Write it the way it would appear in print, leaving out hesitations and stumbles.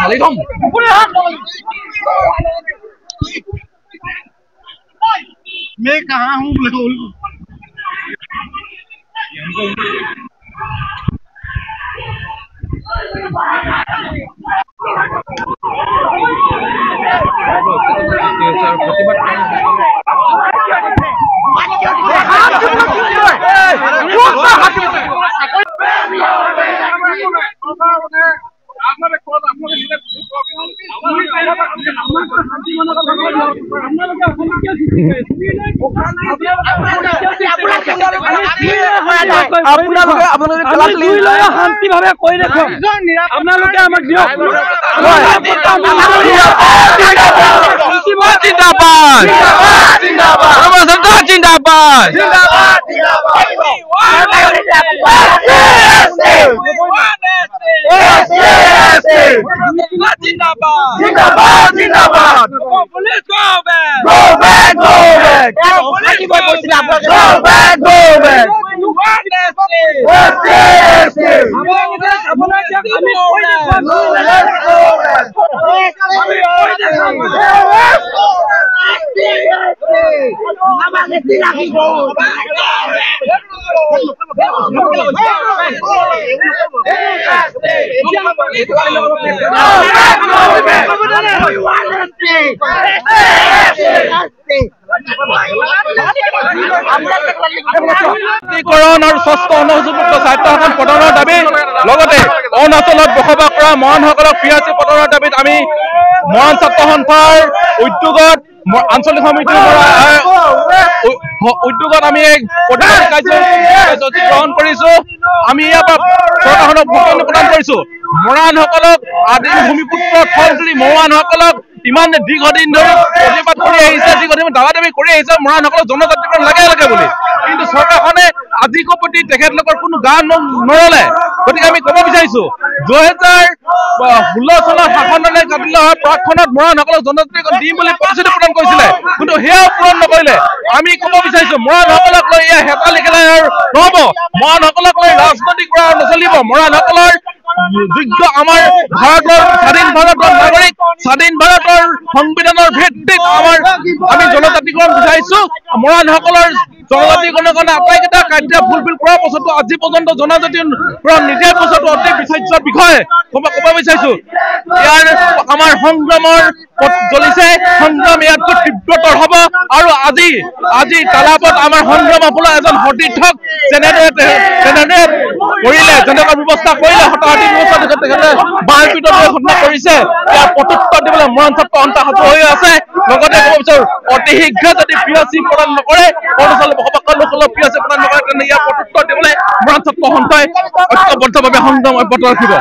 আমি मैं कहाँ हूँ শান্তি ভাবে কৈ দেখো আপোনালোকে আমাক দিয়ক জিন্দাবাদ জিন্দাবাদ জিন্দাবাদ আৰু স্বচ্ছ অনুযোগযুক্ত স্বায়ত্তশাসন প্ৰদানৰ দাবী লগতে অৰুণাচলত বসবাস কৰা মৰাণসকলক পিয়াচি প্ৰদানৰ দাবীত আমি মৰাণ ছাত্ৰ সন্থাৰ উদ্যোগত আঞ্চলিক সমিতিৰ উদ্যোগত আমি এক প্ৰতিবাদ কাৰ্যসূচী গ্ৰহণ কৰিছো। আমি ইয়াৰ পৰা চৰকাৰখনক ভোটদান প্ৰদান কৰিছো। মৰাণসকলক আদিম ভূমিপুত্ৰ থলগুৰি মৰাণসকলক ইমান দীৰ্ঘদিন ধৰি প্ৰতিবাদ কৰি আহিছে, দীৰ্ঘদিন দাবী কৰি আহিছে মৰাণসকলক জনজাতিকৰণ লাগে লাগে বুলি, কিন্তু চৰকাৰখনে আজিকো প্ৰতি তেখেতলোকৰ কোনো গা নৰলে। গতিকে আমি ক'ব বিচাৰিছো 2016 চনৰ শাসনলৈ কাটিল হোৱা প্ৰাকখনত মৰাণসকলক জনজাতিকৰণ দিম বুলি প্ৰতিশ্ৰুতি প্ৰদান কৰিছিলে, কিন্তু সেয়াও পূৰণ নকৰিলে। আমি ক'ব বিচাৰিছো মৰাণসকলক লৈ এয়া হেতালি খেলাই আৰু নহ'ব, মৰাণসকলক লৈ ৰাজনীতি কৰা নচলিব। মৰাণসকলৰ যোগ্য আমাৰ ভাৰতৰ স্বাধীন ভাৰতৰ নাগৰিক, স্বাধীন ভাৰতৰ সংবিধানৰ ভিত্তিত আমি জনজাতিকৰণ বিচাৰিছো। মৰাণসকলৰ জনজাতিকৰণৰ কাৰণে আটাইকেইটা কাৰ্য ফুলফিল কৰাৰ পাছতো আজি পৰ্যন্ত জনজাতিকৰণ নিদিয়াৰ পাছতো অতি বিচাৰ্যৰ বিষয়ে ক'ব বিচাৰিছো। ইয়াৰ আমাৰ সংগ্ৰামৰ জ্বলিছে, সংগ্ৰাম ইয়াতকৈ তীব্ৰতৰ হ'ব। আৰু আজি তালাবত আমাৰ সংগ্ৰাম আপোনাৰ এজন সতীৰ্থক যেনেদৰে কৰিলে, যেনেকুৱা ব্যৱস্থা কৰিলে, হতাহতি ব্যৱস্থা তেখেতে মাৰপিটৰ ঘটনা কৰিছে, ইয়াৰ প্ৰত্যুত্তৰ দিবলৈ মৰাণ ছাত্ৰ সন্থা সাজু হৈ আছে। লগতে ক'ব বিচাৰো অতি শীঘ্ৰে যদি পিয়াচি প্ৰদান নকৰে, অৰুণাচলত বসবাস কৰা লোকসকলক পিয়াচি প্ৰদান নকৰে, তেন্তে ইয়াৰ প্ৰত্যুত্তৰ দিবলৈ মৰাণ ছাত্ৰ সন্থাই ঐক্যবদ্ধভাৱে সংগ্ৰাম অব্যাহত ৰাখিব।